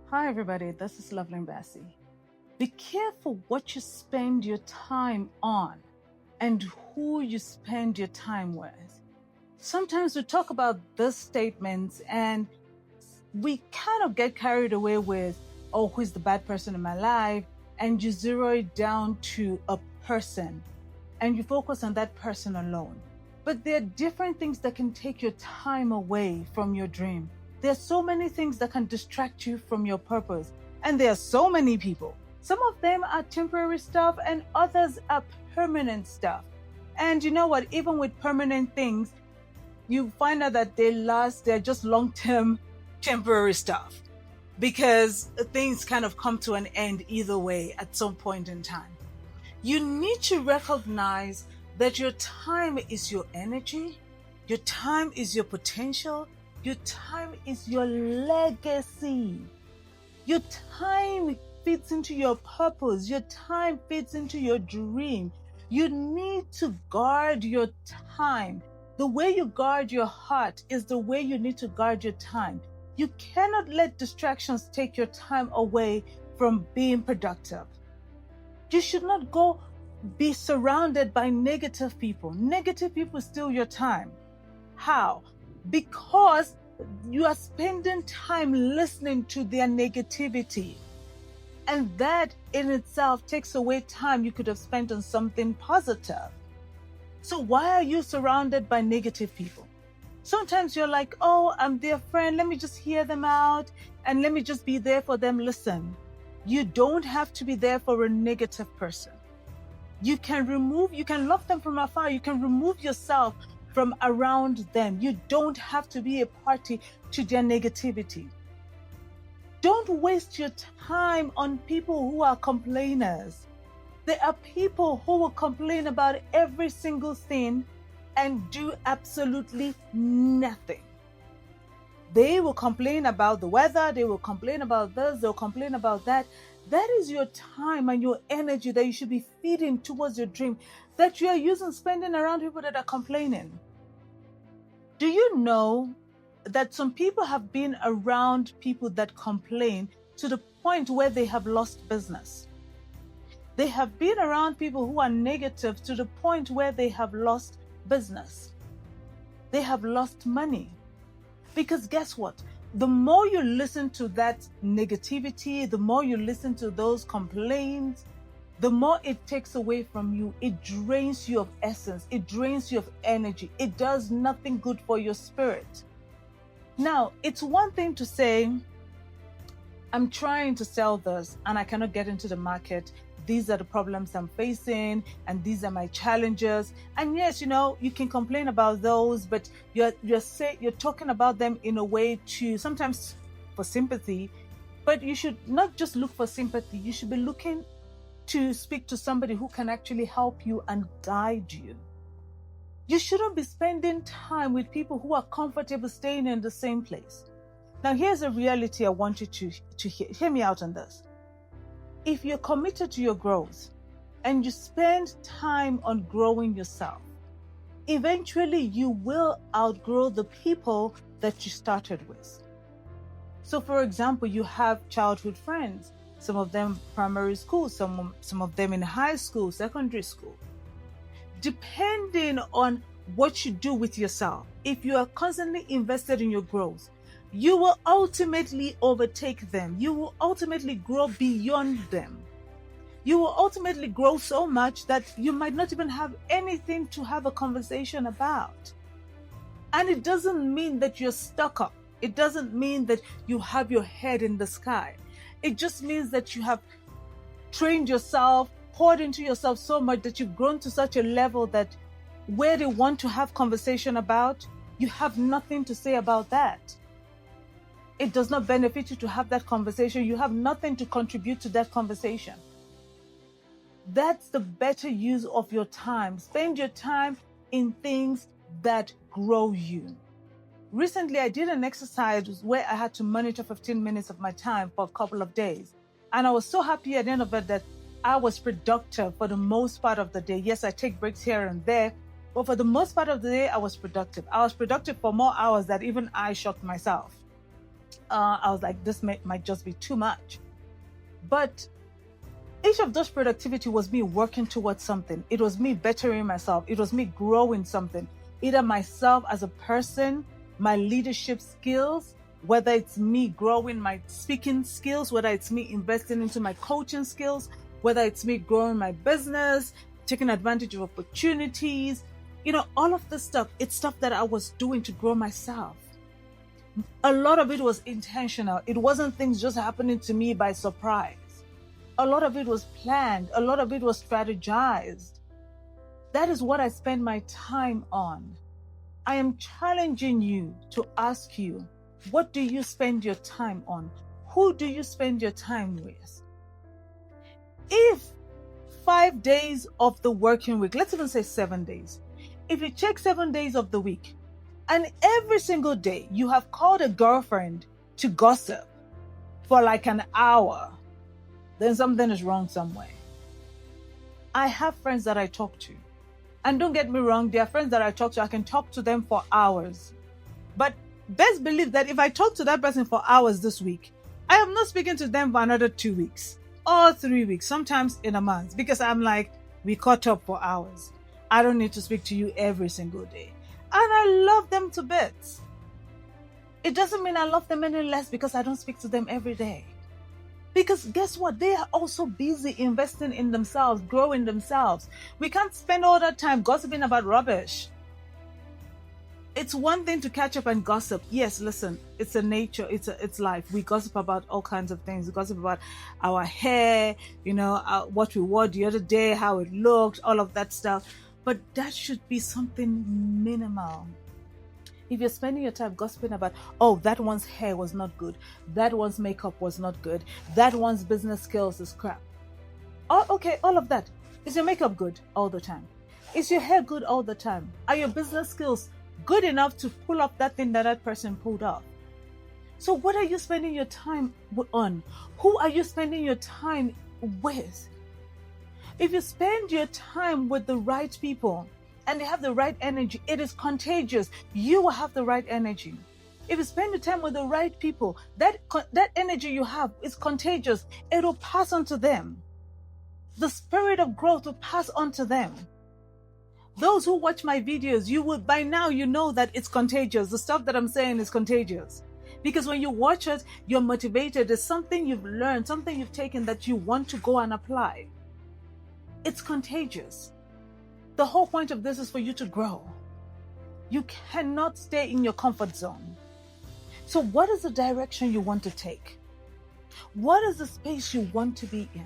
Hi, everybody. This is Loveling Bessie. Be careful what you spend your time on and who you spend your time with. Sometimes we talk about these statements and we kind of get carried away with, oh, who's the bad person in my life? And you zero it down to a person and you focus on that person alone. But there are different things that can take your time away from your dream. There are so many things that can distract you from your purpose. And there are so many people. Some of them are temporary stuff and others are permanent stuff. And you know what? Even with permanent things, you find out that they're just long-term temporary stuff because things kind of come to an end either way at some point in time. You need to recognize that your time is your energy, your time is your potential, your time is your legacy. Your time fits into your purpose, your time fits into your dream. You need to guard your time. The way you guard your heart is the way you need to guard your time. You cannot let distractions take your time away from being productive. You should not go be surrounded by negative people. Negative people steal your time. How? Because you are spending time listening to their negativity. And that in itself takes away time you could have spent on something positive. So why are you surrounded by negative people? Sometimes you're like, oh, I'm their friend. Let me just hear them out and let me just be there for them. Listen, you don't have to be there for a negative person. You can love them from afar. You can remove yourself from around them. You don't have to be a party to their negativity. Don't waste your time on people who are complainers. There are people who will complain about every single thing and do absolutely nothing. They will complain about the weather. They will complain about this. They'll complain about that. That is your time and your energy that you should be feeding towards your dream that you are using spending around people that are complaining. Do you know that some people have been around people that complain to the point where they have lost business? They have been around people who are negative to the point where they have lost business. They have lost money. Because guess what? The more you listen to that negativity, the more you listen to those complaints, the more it takes away from you. It drains you of essence. It drains you of energy. It does nothing good for your spirit. Now, it's one thing to say, I'm trying to sell this and I cannot get into the market. These are the problems I'm facing and these are my challenges. And yes, you can complain about those, but you're talking about them in a way to sometimes for sympathy, but you should not just look for sympathy. You should be looking to speak to somebody who can actually help you and guide you. You shouldn't be spending time with people who are comfortable staying in the same place. Now, here's a reality I want you to hear me out on this. If you're committed to your growth and you spend time on growing yourself, eventually you will outgrow the people that you started with. So, for example, you have childhood friends, some of them primary school, some of them in high school, secondary school. Depending on what you do with yourself, if you are constantly invested in your growth, you will ultimately overtake them. You will ultimately grow beyond them. You will ultimately grow so much that you might not even have anything to have a conversation about. And it doesn't mean that you're stuck up. It doesn't mean that you have your head in the sky. It just means that you have trained yourself, poured into yourself so much that you've grown to such a level that where they want to have conversation about, you have nothing to say about that. It does not benefit you to have that conversation. You have nothing to contribute to that conversation. That's the better use of your time. Spend your time in things that grow you. Recently, I did an exercise where I had to monitor 15 minutes of my time for a couple of days. And I was so happy at the end of it that I was productive for the most part of the day. Yes, I take breaks here and there, but for the most part of the day, I was productive. I was productive for more hours than even I shocked myself. I was like, this might just be too much. But each of those productivity was me working towards something. It was me bettering myself. It was me growing something, either myself as a person, my leadership skills, whether it's me growing my speaking skills, whether it's me investing into my coaching skills, whether it's me growing my business, taking advantage of opportunities, all of this stuff. It's stuff that I was doing to grow myself. A lot of it was intentional. It wasn't things just happening to me by surprise. A lot of it was planned. A lot of it was strategized. That is what I spend my time on. I am challenging you to ask you, what do you spend your time on? Who do you spend your time with? If 5 days of the working week, let's even say 7 days, if you check 7 days of the week, and every single day you have called a girlfriend to gossip for like an hour, then something is wrong somewhere. I have friends that I talk to. And don't get me wrong, there are friends that I talk to, I can talk to them for hours. But best believe that if I talk to that person for hours this week, I am not speaking to them for another 2 weeks or 3 weeks, sometimes in a month, because I'm like, we caught up for hours. I don't need to speak to you every single day. And I love them to bits. It doesn't mean I love them any less because I don't speak to them every day. Because guess what? They are also busy investing in themselves, growing themselves. We can't spend all that time gossiping about rubbish. It's one thing to catch up and gossip. Yes, listen, it's a nature, it's life. We gossip about all kinds of things. We gossip about our hair, what we wore the other day, how it looked, all of that stuff. But that should be something minimal. If you're spending your time gossiping about, oh, that one's hair was not good, that one's makeup was not good, that one's business skills is crap. Oh, okay, all of that. Is your makeup good all the time? Is your hair good all the time? Are your business skills good enough to pull off that thing that person pulled off? So what are you spending your time on? Who are you spending your time with? If you spend your time with the right people, and they have the right energy, it is contagious. You will have the right energy. If you spend your time with the right people, that energy you have is contagious. It will pass on to them. The spirit of growth will pass on to them. Those who watch my videos, by now you know that it's contagious. The stuff that I'm saying is contagious. Because when you watch it, you're motivated. There's something you've learned, something you've taken that you want to go and apply. It's contagious. The whole point of this is for you to grow. You cannot stay in your comfort zone. So what is the direction you want to take? What is the space you want to be in?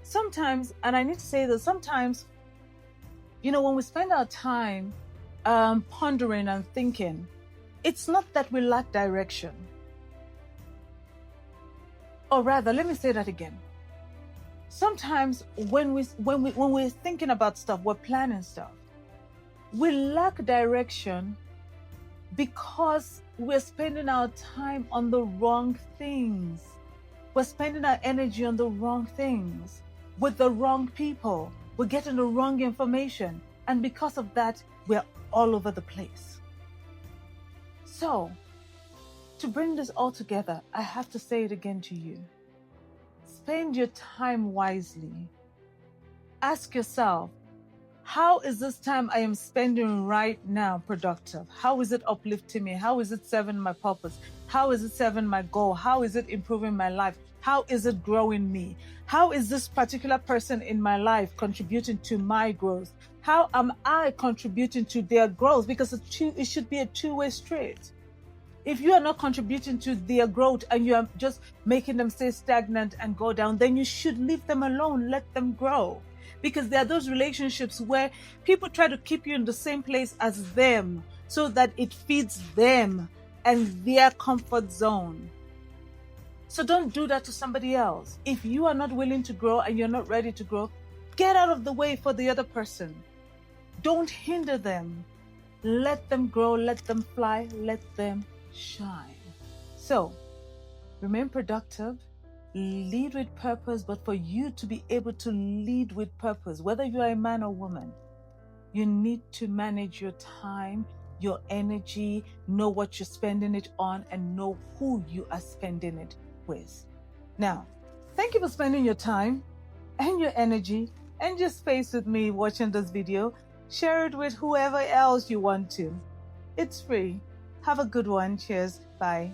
Sometimes, and I need to say this, sometimes, when we spend our time pondering and thinking, it's not that we lack direction. Or rather, let me say that again. Sometimes when we're thinking about stuff, we're planning stuff, we lack direction because we're spending our time on the wrong things. We're spending our energy on the wrong things, with the wrong people. We're getting the wrong information. And because of that, we're all over the place. So, to bring this all together, I have to say it again to you. Spend your time wisely. Ask yourself, how is this time I am spending right now productive? How is it uplifting me? How is it serving my purpose? How is it serving my goal? How is it improving my life? How is it growing me? How is this particular person in my life contributing to my growth? How am I contributing to their growth? Because it should be a two-way street. If you are not contributing to their growth and you are just making them stay stagnant and go down, then you should leave them alone, let them grow. Because there are those relationships where people try to keep you in the same place as them so that it feeds them and their comfort zone. So don't do that to somebody else. If you are not willing to grow and you're not ready to grow, get out of the way for the other person. Don't hinder them. Let them grow, let them fly, let them shine. So, remain productive, lead with purpose, but for you to be able to lead with purpose, whether you are a man or woman, you need to manage your time. your energy, know what you're spending it on, and know who you are spending it with. Now, thank you for spending your time and your energy and your space with me watching this video. Share it with whoever else you want to. It's free. Have a good one. Cheers. Bye.